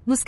Nos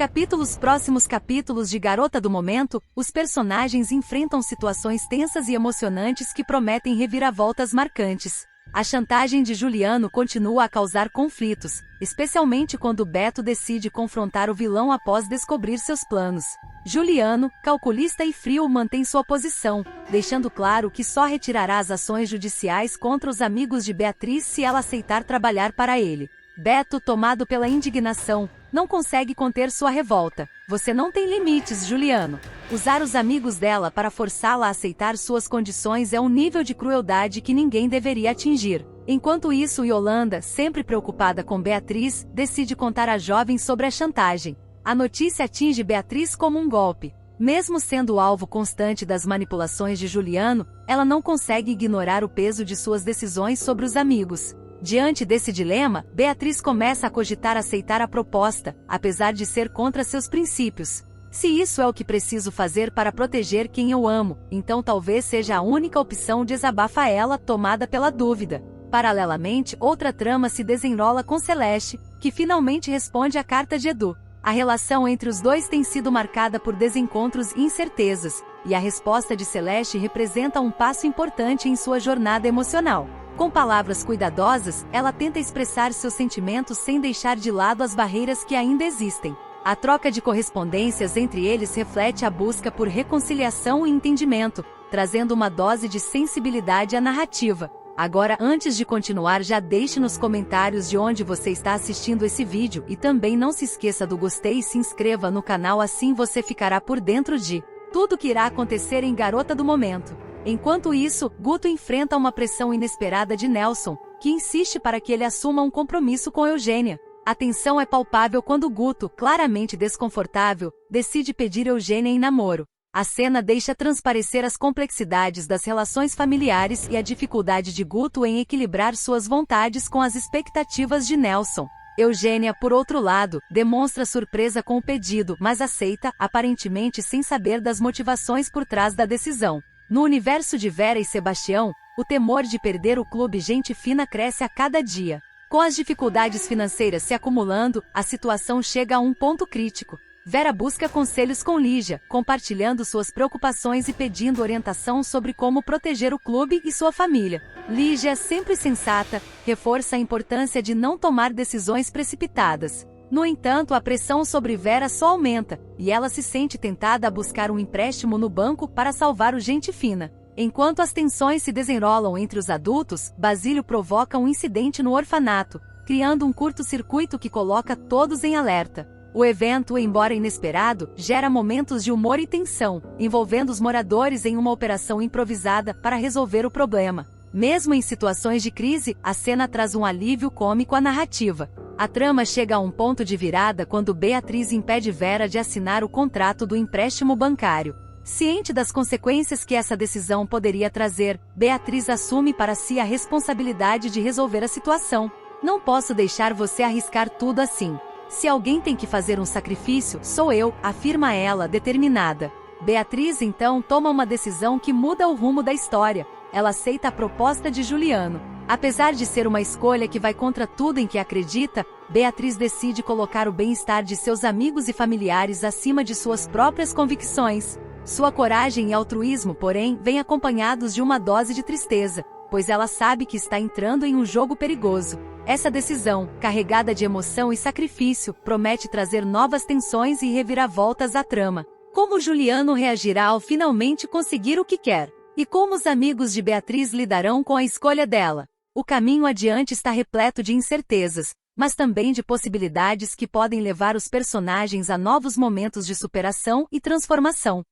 próximos capítulos de Garota do Momento, os personagens enfrentam situações tensas e emocionantes que prometem reviravoltas marcantes. A chantagem de Juliano continua a causar conflitos, especialmente quando Beto decide confrontar o vilão após descobrir seus planos. Juliano, calculista e frio, mantém sua posição, deixando claro que só retirará as ações judiciais contra os amigos de Beatriz se ela aceitar trabalhar para ele. Beto, tomado pela indignação, não consegue conter sua revolta. Você não tem limites, Juliano. Usar os amigos dela para forçá-la a aceitar suas condições é um nível de crueldade que ninguém deveria atingir. Enquanto isso, Yolanda, sempre preocupada com Beatriz, decide contar à jovem sobre a chantagem. A notícia atinge Beatriz como um golpe. Mesmo sendo o alvo constante das manipulações de Juliano, ela não consegue ignorar o peso de suas decisões sobre os amigos. Diante desse dilema, Beatriz começa a cogitar aceitar a proposta, apesar de ser contra seus princípios. Se isso é o que preciso fazer para proteger quem eu amo, então talvez seja a única opção, desabafa ela, tomada pela dúvida. Paralelamente, outra trama se desenrola com Celeste, que finalmente responde à carta de Edu. A relação entre os dois tem sido marcada por desencontros e incertezas, e a resposta de Celeste representa um passo importante em sua jornada emocional. Com palavras cuidadosas, ela tenta expressar seus sentimentos sem deixar de lado as barreiras que ainda existem. A troca de correspondências entre eles reflete a busca por reconciliação e entendimento, trazendo uma dose de sensibilidade à narrativa. Agora, antes de continuar, já deixe nos comentários de onde você está assistindo esse vídeo e também não se esqueça do gostei e se inscreva no canal, assim você ficará por dentro de tudo que irá acontecer em Garota do Momento. Enquanto isso, Guto enfrenta uma pressão inesperada de Nelson, que insiste para que ele assuma um compromisso com Eugênia. A tensão é palpável quando Guto, claramente desconfortável, decide pedir Eugênia em namoro. A cena deixa transparecer as complexidades das relações familiares e a dificuldade de Guto em equilibrar suas vontades com as expectativas de Nelson. Eugênia, por outro lado, demonstra surpresa com o pedido, mas aceita, aparentemente sem saber das motivações por trás da decisão. No universo de Vera e Sebastião, o temor de perder o clube Gente Fina cresce a cada dia. Com as dificuldades financeiras se acumulando, a situação chega a um ponto crítico. Vera busca conselhos com Lígia, compartilhando suas preocupações e pedindo orientação sobre como proteger o clube e sua família. Lígia, sempre sensata, reforça a importância de não tomar decisões precipitadas. No entanto, a pressão sobre Vera só aumenta, e ela se sente tentada a buscar um empréstimo no banco para salvar o Gente Fina. Enquanto as tensões se desenrolam entre os adultos, Basílio provoca um incidente no orfanato, criando um curto-circuito que coloca todos em alerta. O evento, embora inesperado, gera momentos de humor e tensão, envolvendo os moradores em uma operação improvisada para resolver o problema. Mesmo em situações de crise, a cena traz um alívio cômico à narrativa. A trama chega a um ponto de virada quando Beatriz impede Vera de assinar o contrato do empréstimo bancário. Ciente das consequências que essa decisão poderia trazer, Beatriz assume para si a responsabilidade de resolver a situação. Não posso deixar você arriscar tudo assim. Se alguém tem que fazer um sacrifício, sou eu, afirma ela, determinada. Beatriz então toma uma decisão que muda o rumo da história. Ela aceita a proposta de Juliano. Apesar de ser uma escolha que vai contra tudo em que acredita, Beatriz decide colocar o bem-estar de seus amigos e familiares acima de suas próprias convicções. Sua coragem e altruísmo, porém, vêm acompanhados de uma dose de tristeza, pois ela sabe que está entrando em um jogo perigoso. Essa decisão, carregada de emoção e sacrifício, promete trazer novas tensões e reviravoltas à trama. Como Juliano reagirá ao finalmente conseguir o que quer? E como os amigos de Beatriz lidarão com a escolha dela? O caminho adiante está repleto de incertezas, mas também de possibilidades que podem levar os personagens a novos momentos de superação e transformação.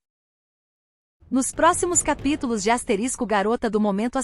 Nos próximos capítulos de Garota do Momento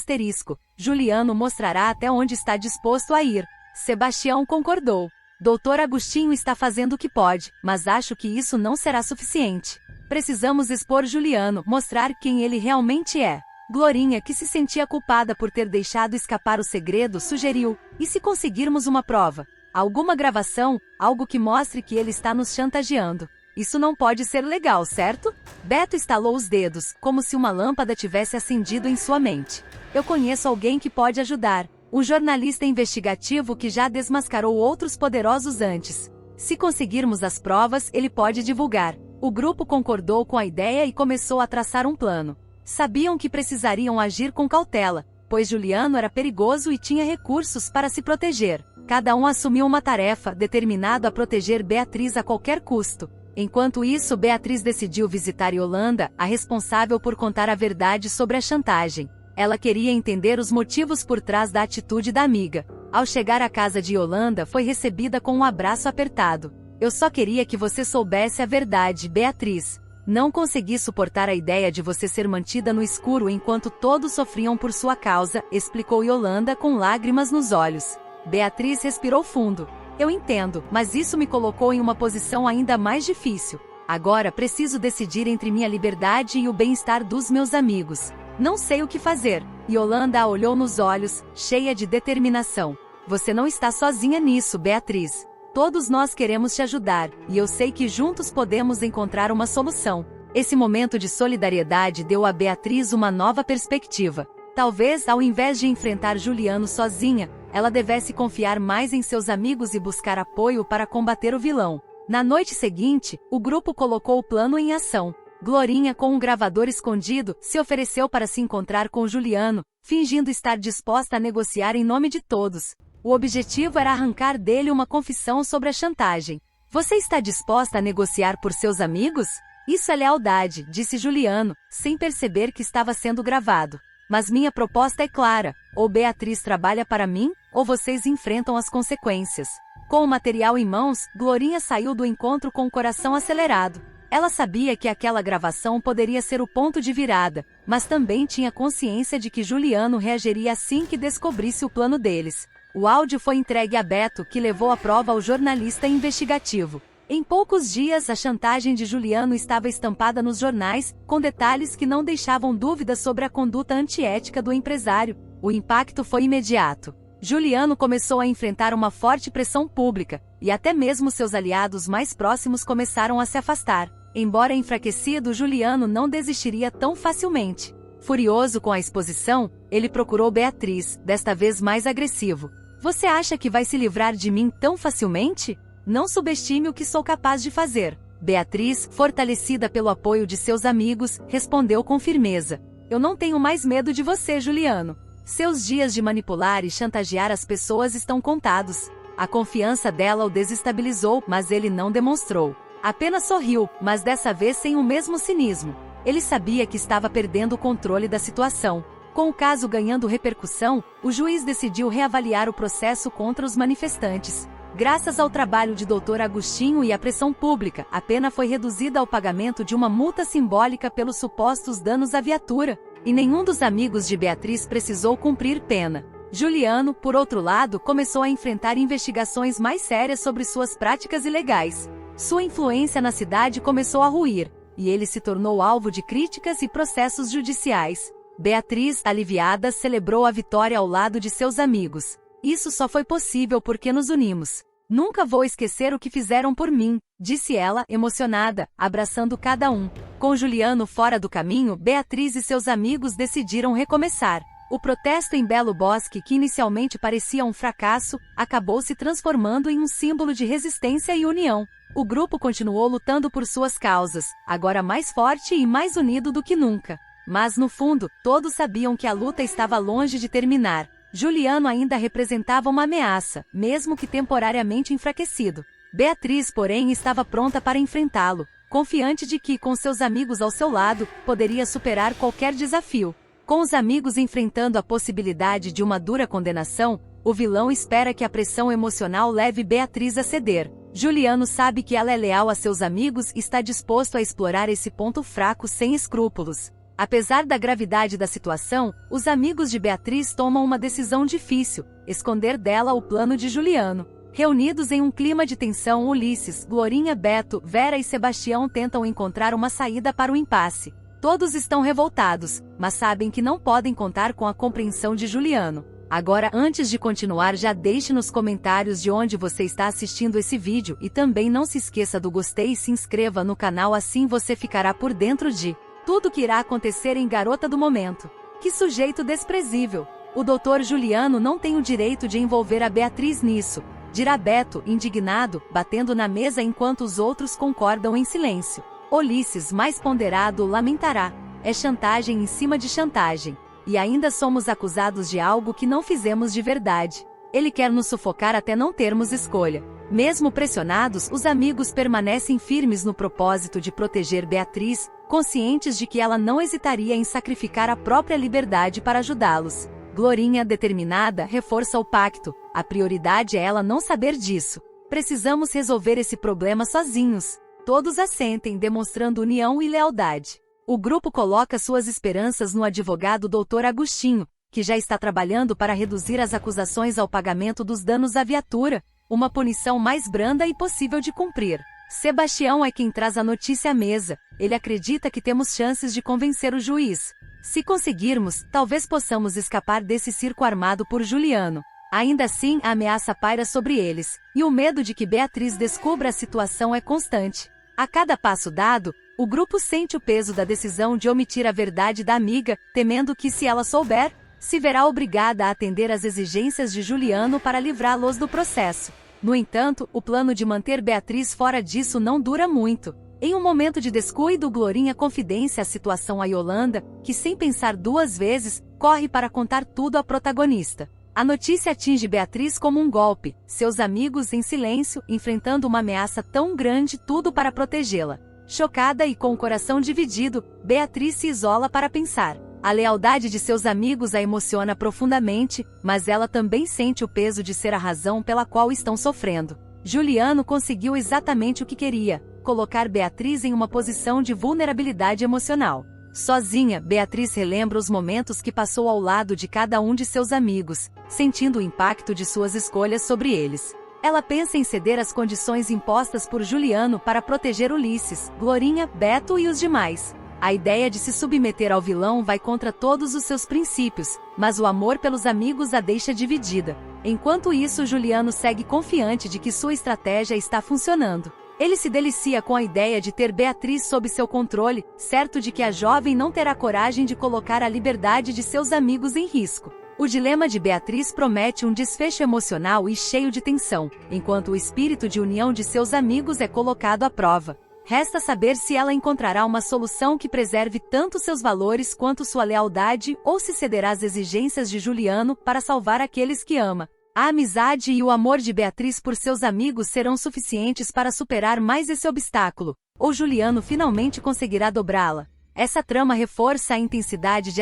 Juliano mostrará até onde está disposto a ir. Sebastião concordou. Doutor Agostinho está fazendo o que pode, mas acho que isso não será suficiente. Precisamos expor Juliano, mostrar quem ele realmente é. Glorinha, que se sentia culpada por ter deixado escapar o segredo, sugeriu: e se conseguirmos uma prova? Alguma gravação, algo que mostre que ele está nos chantageando. Isso não pode ser legal, certo? Beto estalou os dedos, como se uma lâmpada tivesse acendido em sua mente. Eu conheço alguém que pode ajudar. Um jornalista investigativo que já desmascarou outros poderosos antes. Se conseguirmos as provas, ele pode divulgar. O grupo concordou com a ideia e começou a traçar um plano. Sabiam que precisariam agir com cautela, pois Juliano era perigoso e tinha recursos para se proteger. Cada um assumiu uma tarefa, determinado a proteger Beatriz a qualquer custo. Enquanto isso, Beatriz decidiu visitar Yolanda, a responsável por contar a verdade sobre a chantagem. Ela queria entender os motivos por trás da atitude da amiga. Ao chegar à casa de Yolanda, foi recebida com um abraço apertado. Eu só queria que você soubesse a verdade, Beatriz. Não consegui suportar a ideia de você ser mantida no escuro enquanto todos sofriam por sua causa, explicou Yolanda com lágrimas nos olhos. Beatriz respirou fundo. Eu entendo, mas isso me colocou em uma posição ainda mais difícil. Agora preciso decidir entre minha liberdade e o bem-estar dos meus amigos. Não sei o que fazer. Yolanda a olhou nos olhos, cheia de determinação. Você não está sozinha nisso, Beatriz. Todos nós queremos te ajudar, e eu sei que juntos podemos encontrar uma solução. Esse momento de solidariedade deu a Beatriz uma nova perspectiva. Talvez, ao invés de enfrentar Juliano sozinha, ela devesse confiar mais em seus amigos e buscar apoio para combater o vilão. Na noite seguinte, o grupo colocou o plano em ação. Glorinha, com um gravador escondido, se ofereceu para se encontrar com Juliano, fingindo estar disposta a negociar em nome de todos. O objetivo era arrancar dele uma confissão sobre a chantagem. Você está disposta a negociar por seus amigos? Isso é lealdade, disse Juliano, sem perceber que estava sendo gravado. Mas minha proposta é clara, ou Beatriz trabalha para mim, ou vocês enfrentam as consequências. Com o material em mãos, Glorinha saiu do encontro com o coração acelerado. Ela sabia que aquela gravação poderia ser o ponto de virada, mas também tinha consciência de que Juliano reagiria assim que descobrisse o plano deles. O áudio foi entregue a Beto, que levou a prova ao jornalista investigativo. Em poucos dias, a chantagem de Juliano estava estampada nos jornais, com detalhes que não deixavam dúvidas sobre a conduta antiética do empresário. O impacto foi imediato. Juliano começou a enfrentar uma forte pressão pública, e até mesmo seus aliados mais próximos começaram a se afastar. Embora enfraquecido, Juliano não desistiria tão facilmente. Furioso com a exposição, ele procurou Beatriz, desta vez mais agressivo. Você acha que vai se livrar de mim tão facilmente? Não subestime o que sou capaz de fazer. Beatriz, fortalecida pelo apoio de seus amigos, respondeu com firmeza. Eu não tenho mais medo de você, Juliano. Seus dias de manipular e chantagear as pessoas estão contados. A confiança dela o desestabilizou, mas ele não demonstrou. Apenas sorriu, mas dessa vez sem o mesmo cinismo. Ele sabia que estava perdendo o controle da situação. Com o caso ganhando repercussão, o juiz decidiu reavaliar o processo contra os manifestantes. Graças ao trabalho de Dr. Agostinho e à pressão pública, a pena foi reduzida ao pagamento de uma multa simbólica pelos supostos danos à viatura, e nenhum dos amigos de Beatriz precisou cumprir pena. Juliano, por outro lado, começou a enfrentar investigações mais sérias sobre suas práticas ilegais. Sua influência na cidade começou a ruir, e ele se tornou alvo de críticas e processos judiciais. Beatriz, aliviada, celebrou a vitória ao lado de seus amigos. Isso só foi possível porque nos unimos. Nunca vou esquecer o que fizeram por mim, disse ela, emocionada, abraçando cada um. Com Juliano fora do caminho, Beatriz e seus amigos decidiram recomeçar. O protesto em Belo Bosque, que inicialmente parecia um fracasso, acabou se transformando em um símbolo de resistência e união. O grupo continuou lutando por suas causas, agora mais forte e mais unido do que nunca. Mas no fundo, todos sabiam que a luta estava longe de terminar. Juliano ainda representava uma ameaça, mesmo que temporariamente enfraquecido. Beatriz, porém, estava pronta para enfrentá-lo, confiante de que, com seus amigos ao seu lado, poderia superar qualquer desafio. Com os amigos enfrentando a possibilidade de uma dura condenação, o vilão espera que a pressão emocional leve Beatriz a ceder. Juliano sabe que ela é leal a seus amigos e está disposto a explorar esse ponto fraco sem escrúpulos. Apesar da gravidade da situação, os amigos de Beatriz tomam uma decisão difícil: esconder dela o plano de Juliano. Reunidos em um clima de tensão, Ulisses, Glorinha, Beto, Vera e Sebastião tentam encontrar uma saída para o impasse. Todos estão revoltados, mas sabem que não podem contar com a compreensão de Juliano. Agora, antes de continuar, já deixe nos comentários de onde você está assistindo esse vídeo e também não se esqueça do gostei e se inscreva no canal, assim você ficará por dentro de tudo que irá acontecer em Garota do Momento. Que sujeito desprezível! O Dr. Juliano não tem o direito de envolver a Beatriz nisso. dirá Beto, indignado, batendo na mesa enquanto os outros concordam em silêncio. Ulisses, mais ponderado, lamentará. É chantagem em cima de chantagem. E ainda somos acusados de algo que não fizemos de verdade. Ele quer nos sufocar até não termos escolha. Mesmo pressionados, os amigos permanecem firmes no propósito de proteger Beatriz, conscientes de que ela não hesitaria em sacrificar a própria liberdade para ajudá-los. Glorinha, determinada, reforça o pacto. A prioridade é ela não saber disso. Precisamos resolver esse problema sozinhos. Todos assentem, demonstrando união e lealdade. O grupo coloca suas esperanças no advogado Dr. Agostinho, que já está trabalhando para reduzir as acusações ao pagamento dos danos à viatura, uma punição mais branda e possível de cumprir. Sebastião é quem traz a notícia à mesa. Ele acredita que temos chances de convencer o juiz. Se conseguirmos, talvez possamos escapar desse circo armado por Juliano. Ainda assim, a ameaça paira sobre eles, e o medo de que Beatriz descubra a situação é constante. A cada passo dado, o grupo sente o peso da decisão de omitir a verdade da amiga, temendo que, se ela souber, se verá obrigada a atender às exigências de Juliano para livrá-los do processo. No entanto, o plano de manter Beatriz fora disso não dura muito. Em um momento de descuido, Glorinha confidencia a situação a Yolanda, que sem pensar duas vezes, corre para contar tudo à protagonista. A notícia atinge Beatriz como um golpe, seus amigos em silêncio, enfrentando uma ameaça tão grande, tudo para protegê-la. Chocada e com o coração dividido, Beatriz se isola para pensar. A lealdade de seus amigos a emociona profundamente, mas ela também sente o peso de ser a razão pela qual estão sofrendo. Juliano conseguiu exatamente o que queria: colocar Beatriz em uma posição de vulnerabilidade emocional. Sozinha, Beatriz relembra os momentos que passou ao lado de cada um de seus amigos, sentindo o impacto de suas escolhas sobre eles. Ela pensa em ceder às condições impostas por Juliano para proteger Ulisses, Glorinha, Beto e os demais. A ideia de se submeter ao vilão vai contra todos os seus princípios, mas o amor pelos amigos a deixa dividida. Enquanto isso, Juliano segue confiante de que sua estratégia está funcionando. Ele se delicia com a ideia de ter Beatriz sob seu controle, certo de que a jovem não terá coragem de colocar a liberdade de seus amigos em risco. O dilema de Beatriz promete um desfecho emocional e cheio de tensão, enquanto o espírito de união de seus amigos é colocado à prova. Resta saber se ela encontrará uma solução que preserve tanto seus valores quanto sua lealdade, ou se cederá às exigências de Juliano para salvar aqueles que ama. A amizade e o amor de Beatriz por seus amigos serão suficientes para superar mais esse obstáculo, ou Juliano finalmente conseguirá dobrá-la. Essa trama reforça a intensidade de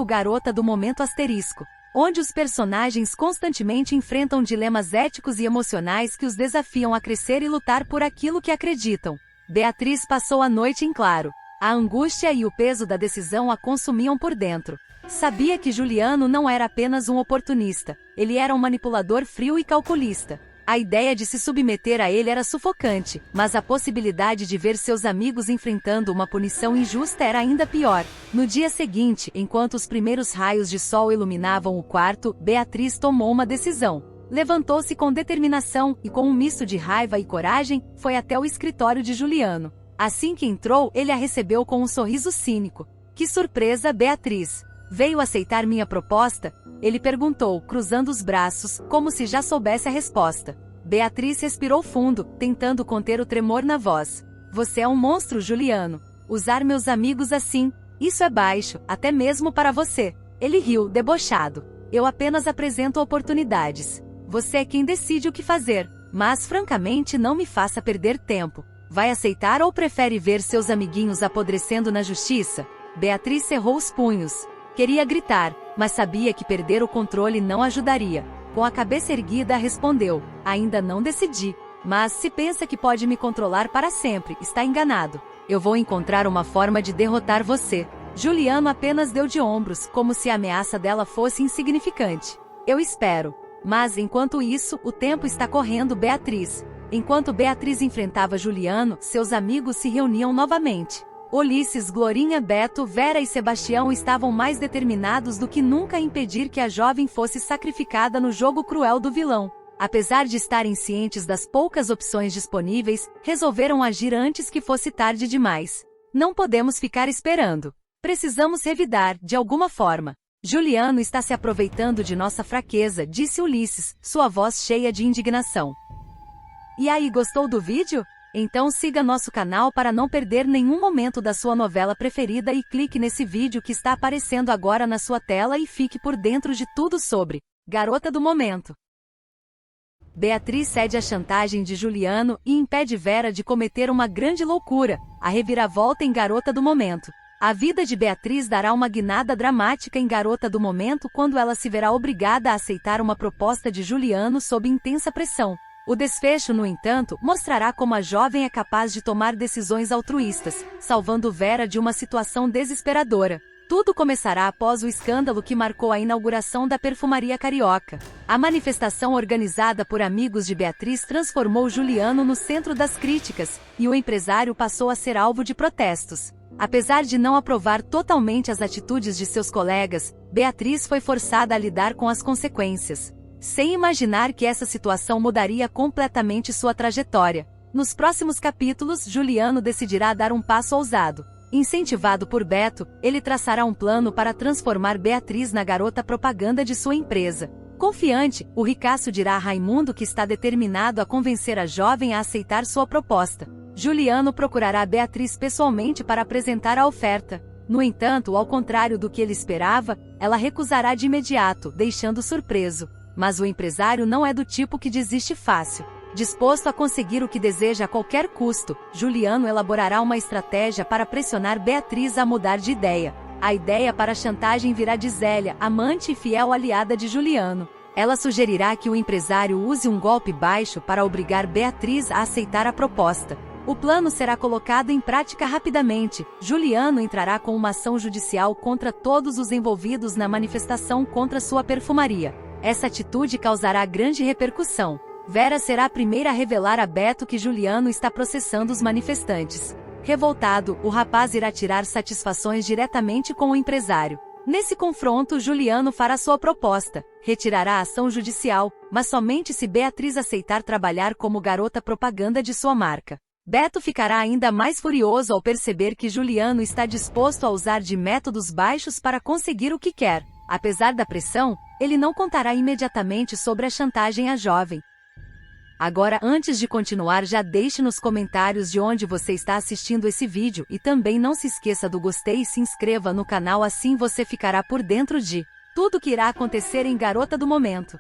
Garota do Momento onde os personagens constantemente enfrentam dilemas éticos e emocionais que os desafiam a crescer e lutar por aquilo que acreditam. Beatriz passou a noite em claro. A angústia e o peso da decisão a consumiam por dentro. Sabia que Juliano não era apenas um oportunista, ele era um manipulador frio e calculista. A ideia de se submeter a ele era sufocante, mas a possibilidade de ver seus amigos enfrentando uma punição injusta era ainda pior. No dia seguinte, enquanto os primeiros raios de sol iluminavam o quarto, Beatriz tomou uma decisão. Levantou-se com determinação e, com um misto de raiva e coragem, foi até o escritório de Juliano. Assim que entrou, ele a recebeu com um sorriso cínico. Que surpresa, Beatriz! Veio aceitar minha proposta? Ele perguntou, cruzando os braços, como se já soubesse a resposta. Beatriz respirou fundo, tentando conter o tremor na voz. Você é um monstro, Juliano. Usar meus amigos assim, isso é baixo, até mesmo para você. Ele riu, debochado. Eu apenas apresento oportunidades. Você é quem decide o que fazer, mas francamente não me faça perder tempo. Vai aceitar ou prefere ver seus amiguinhos apodrecendo na justiça? Beatriz cerrou os punhos. Queria gritar, mas sabia que perder o controle não ajudaria. Com a cabeça erguida, respondeu: ainda não decidi. Mas se pensa que pode me controlar para sempre, está enganado. Eu vou encontrar uma forma de derrotar você. Juliano apenas deu de ombros, como se a ameaça dela fosse insignificante. Eu espero. Mas enquanto isso, o tempo está correndo, Beatriz. Enquanto Beatriz enfrentava Juliano, seus amigos se reuniam novamente. Ulisses, Glorinha, Beto, Vera e Sebastião estavam mais determinados do que nunca a impedir que a jovem fosse sacrificada no jogo cruel do vilão. Apesar de estarem cientes das poucas opções disponíveis, resolveram agir antes que fosse tarde demais. Não podemos ficar esperando. Precisamos revidar, de alguma forma. Juliano está se aproveitando de nossa fraqueza, disse Ulisses, sua voz cheia de indignação. E aí, gostou do vídeo? Então siga nosso canal para não perder nenhum momento da sua novela preferida e clique nesse vídeo que está aparecendo agora na sua tela e fique por dentro de tudo sobre Garota do Momento. Beatriz cede à chantagem de Juliano e impede Vera de cometer uma grande loucura, a reviravolta em Garota do Momento. A vida de Beatriz dará uma guinada dramática em Garota do Momento quando ela se verá obrigada a aceitar uma proposta de Juliano sob intensa pressão. O desfecho, no entanto, mostrará como a jovem é capaz de tomar decisões altruístas, salvando Vera de uma situação desesperadora. Tudo começará após o escândalo que marcou a inauguração da perfumaria carioca. A manifestação organizada por amigos de Beatriz transformou Juliano no centro das críticas, e o empresário passou a ser alvo de protestos. Apesar de não aprovar totalmente as atitudes de seus colegas, Beatriz foi forçada a lidar com as consequências, sem imaginar que essa situação mudaria completamente sua trajetória. Nos próximos capítulos, Juliano decidirá dar um passo ousado. Incentivado por Beto, ele traçará um plano para transformar Beatriz na garota propaganda de sua empresa. Confiante, o ricaço dirá a Raimundo que está determinado a convencer a jovem a aceitar sua proposta. Juliano procurará Beatriz pessoalmente para apresentar a oferta. No entanto, ao contrário do que ele esperava, ela recusará de imediato, deixando surpreso. Mas o empresário não é do tipo que desiste fácil. Disposto a conseguir o que deseja a qualquer custo, Juliano elaborará uma estratégia para pressionar Beatriz a mudar de ideia. A ideia para a chantagem virá de Zélia, amante e fiel aliada de Juliano. Ela sugerirá que o empresário use um golpe baixo para obrigar Beatriz a aceitar a proposta. O plano será colocado em prática rapidamente. Juliano entrará com uma ação judicial contra todos os envolvidos na manifestação contra sua perfumaria. Essa atitude causará grande repercussão. Vera será a primeira a revelar a Beto que Juliano está processando os manifestantes. Revoltado, o rapaz irá tirar satisfações diretamente com o empresário. Nesse confronto, Juliano fará sua proposta, retirará a ação judicial, mas somente se Beatriz aceitar trabalhar como garota propaganda de sua marca. Beto ficará ainda mais furioso ao perceber que Juliano está disposto a usar de métodos baixos para conseguir o que quer. Apesar da pressão, ele não contará imediatamente sobre a chantagem à jovem. Agora, antes de continuar, já deixe nos comentários de onde você está assistindo esse vídeo e também não se esqueça do gostei e se inscreva no canal, assim você ficará por dentro de tudo que irá acontecer em Garota do Momento.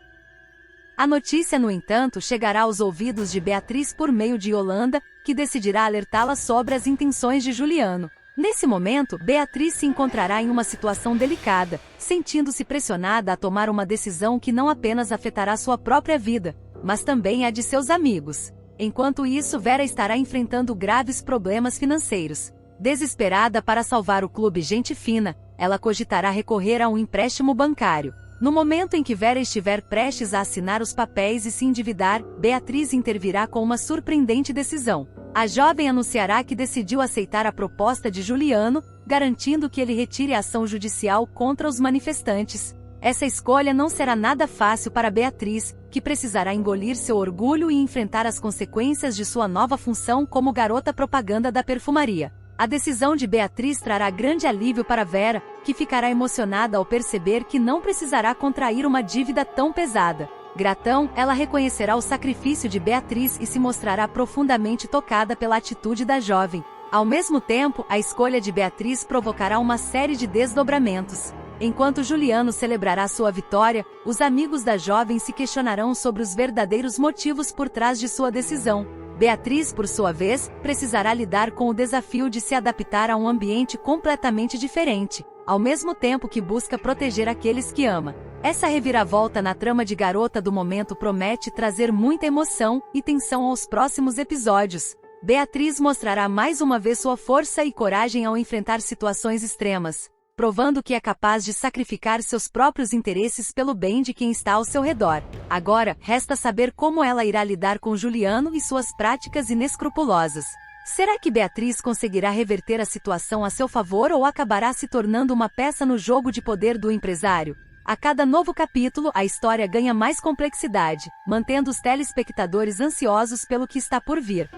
A notícia, no entanto, chegará aos ouvidos de Beatriz por meio de Yolanda, que decidirá alertá-la sobre as intenções de Juliano. Nesse momento, Beatriz se encontrará em uma situação delicada, sentindo-se pressionada a tomar uma decisão que não apenas afetará sua própria vida, mas também a de seus amigos. Enquanto isso, Vera estará enfrentando graves problemas financeiros. Desesperada para salvar o clube Gente Fina, ela cogitará recorrer a um empréstimo bancário. No momento em que Vera estiver prestes a assinar os papéis e se endividar, Beatriz intervirá com uma surpreendente decisão. A jovem anunciará que decidiu aceitar a proposta de Juliano, garantindo que ele retire a ação judicial contra os manifestantes. Essa escolha não será nada fácil para Beatriz, que precisará engolir seu orgulho e enfrentar as consequências de sua nova função como garota propaganda da perfumaria. A decisão de Beatriz trará grande alívio para Vera, que ficará emocionada ao perceber que não precisará contrair uma dívida tão pesada. Gratão, ela reconhecerá o sacrifício de Beatriz e se mostrará profundamente tocada pela atitude da jovem. Ao mesmo tempo, a escolha de Beatriz provocará uma série de desdobramentos. Enquanto Juliano celebrará sua vitória, os amigos da jovem se questionarão sobre os verdadeiros motivos por trás de sua decisão. Beatriz, por sua vez, precisará lidar com o desafio de se adaptar a um ambiente completamente diferente, ao mesmo tempo que busca proteger aqueles que ama. Essa reviravolta na trama de Garota do Momento promete trazer muita emoção e tensão aos próximos episódios. Beatriz mostrará mais uma vez sua força e coragem ao enfrentar situações extremas, provando que é capaz de sacrificar seus próprios interesses pelo bem de quem está ao seu redor. Agora, resta saber como ela irá lidar com Juliano e suas práticas inescrupulosas. Será que Beatriz conseguirá reverter a situação a seu favor ou acabará se tornando uma peça no jogo de poder do empresário? A cada novo capítulo, a história ganha mais complexidade, mantendo os telespectadores ansiosos pelo que está por vir.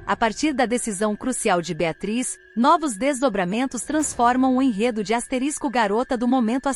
A partir da decisão crucial de Beatriz, novos desdobramentos transformam o enredo de Garota do Momento.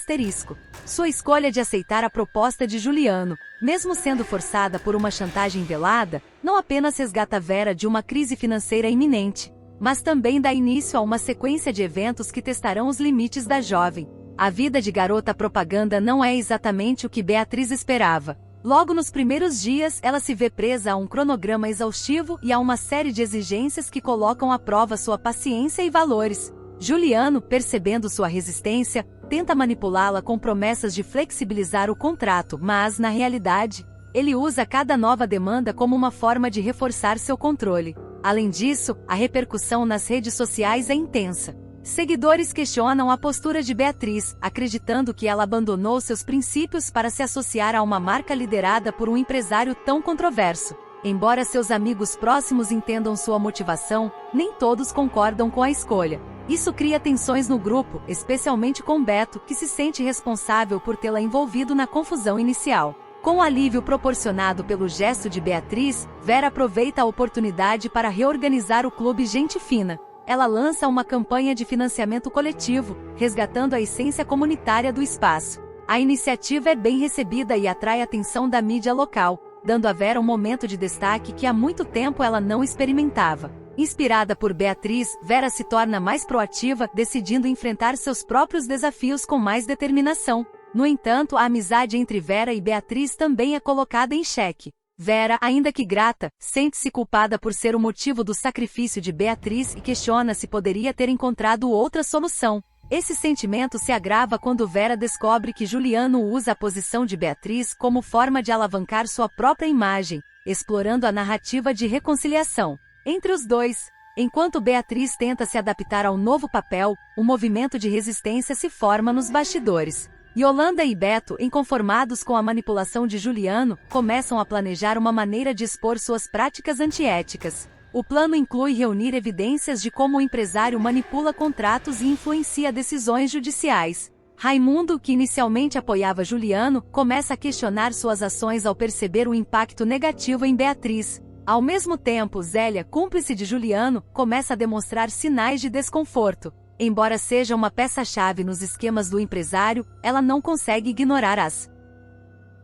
Sua escolha de aceitar a proposta de Juliano, mesmo sendo forçada por uma chantagem velada, não apenas resgata Vera de uma crise financeira iminente, mas também dá início a uma sequência de eventos que testarão os limites da jovem. A vida de garota propaganda não é exatamente o que Beatriz esperava. Logo nos primeiros dias, ela se vê presa a um cronograma exaustivo e a uma série de exigências que colocam à prova sua paciência e valores. Juliano, percebendo sua resistência, tenta manipulá-la com promessas de flexibilizar o contrato, mas, na realidade, ele usa cada nova demanda como uma forma de reforçar seu controle. Além disso, a repercussão nas redes sociais é intensa. Seguidores questionam a postura de Beatriz, acreditando que ela abandonou seus princípios para se associar a uma marca liderada por um empresário tão controverso. Embora seus amigos próximos entendam sua motivação, nem todos concordam com a escolha. Isso cria tensões no grupo, especialmente com Beto, que se sente responsável por tê-la envolvido na confusão inicial. Com o alívio proporcionado pelo gesto de Beatriz, Vera aproveita a oportunidade para reorganizar o clube Gente Fina. Ela lança uma campanha de financiamento coletivo, resgatando a essência comunitária do espaço. A iniciativa é bem recebida e atrai a atenção da mídia local, dando a Vera um momento de destaque que há muito tempo ela não experimentava. Inspirada por Beatriz, Vera se torna mais proativa, decidindo enfrentar seus próprios desafios com mais determinação. No entanto, a amizade entre Vera e Beatriz também é colocada em xeque. Vera, ainda que grata, sente-se culpada por ser o motivo do sacrifício de Beatriz e questiona se poderia ter encontrado outra solução. Esse sentimento se agrava quando Vera descobre que Juliano usa a posição de Beatriz como forma de alavancar sua própria imagem, explorando a narrativa de reconciliação entre os dois. Enquanto Beatriz tenta se adaptar ao novo papel, um movimento de resistência se forma nos bastidores. Yolanda e Beto, inconformados com a manipulação de Juliano, começam a planejar uma maneira de expor suas práticas antiéticas. O plano inclui reunir evidências de como o empresário manipula contratos e influencia decisões judiciais. Raimundo, que inicialmente apoiava Juliano, começa a questionar suas ações ao perceber o impacto negativo em Beatriz. Ao mesmo tempo, Zélia, cúmplice de Juliano, começa a demonstrar sinais de desconforto. Embora seja uma peça-chave nos esquemas do empresário, ela não consegue ignorar as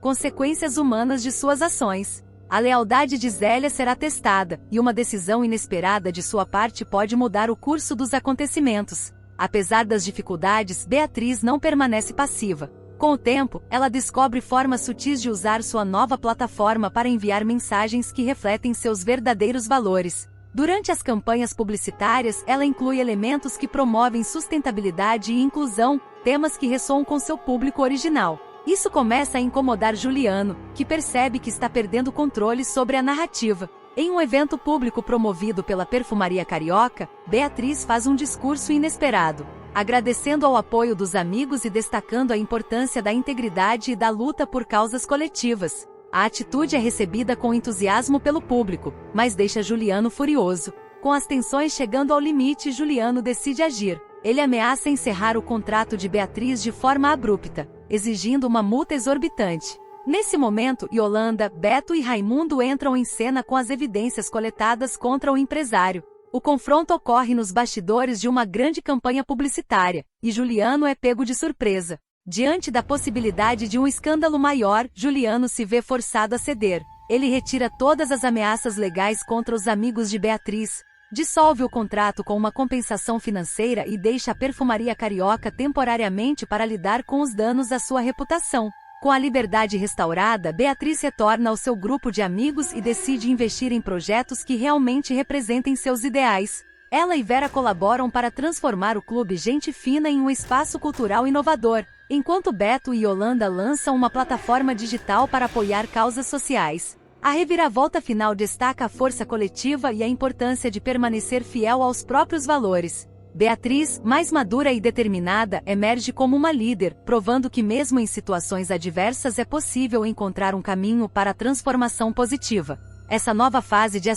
consequências humanas de suas ações. A lealdade de Zélia será testada, e uma decisão inesperada de sua parte pode mudar o curso dos acontecimentos. Apesar das dificuldades, Beatriz não permanece passiva. Com o tempo, ela descobre formas sutis de usar sua nova plataforma para enviar mensagens que refletem seus verdadeiros valores. Durante as campanhas publicitárias, ela inclui elementos que promovem sustentabilidade e inclusão, temas que ressoam com seu público original. Isso começa a incomodar Juliano, que percebe que está perdendo controle sobre a narrativa. Em um evento público promovido pela Perfumaria Carioca, Beatriz faz um discurso inesperado, agradecendo ao apoio dos amigos e destacando a importância da integridade e da luta por causas coletivas. A atitude é recebida com entusiasmo pelo público, mas deixa Juliano furioso. Com as tensões chegando ao limite, Juliano decide agir. Ele ameaça encerrar o contrato de Beatriz de forma abrupta, exigindo uma multa exorbitante. Nesse momento, Yolanda, Beto e Raimundo entram em cena com as evidências coletadas contra o empresário. O confronto ocorre nos bastidores de uma grande campanha publicitária, e Juliano é pego de surpresa. Diante da possibilidade de um escândalo maior, Juliano se vê forçado a ceder. Ele retira todas as ameaças legais contra os amigos de Beatriz, dissolve o contrato com uma compensação financeira e deixa a Perfumaria Carioca temporariamente para lidar com os danos à sua reputação. Com a liberdade restaurada, Beatriz retorna ao seu grupo de amigos e decide investir em projetos que realmente representem seus ideais. Ela e Vera colaboram para transformar o Clube Gente Fina em um espaço cultural inovador, enquanto Beto e Yolanda lançam uma plataforma digital para apoiar causas sociais. A reviravolta final destaca a força coletiva e a importância de permanecer fiel aos próprios valores. Beatriz, mais madura e determinada, emerge como uma líder, provando que mesmo em situações adversas é possível encontrar um caminho para a transformação positiva. Essa nova fase de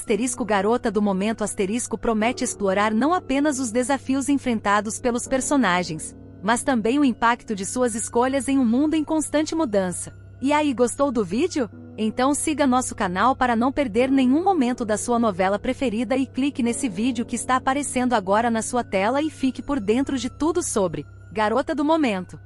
Garota do Momento promete explorar não apenas os desafios enfrentados pelos personagens, mas também o impacto de suas escolhas em um mundo em constante mudança. E aí, gostou do vídeo? Então siga nosso canal para não perder nenhum momento da sua novela preferida e clique nesse vídeo que está aparecendo agora na sua tela e fique por dentro de tudo sobre Garota do Momento.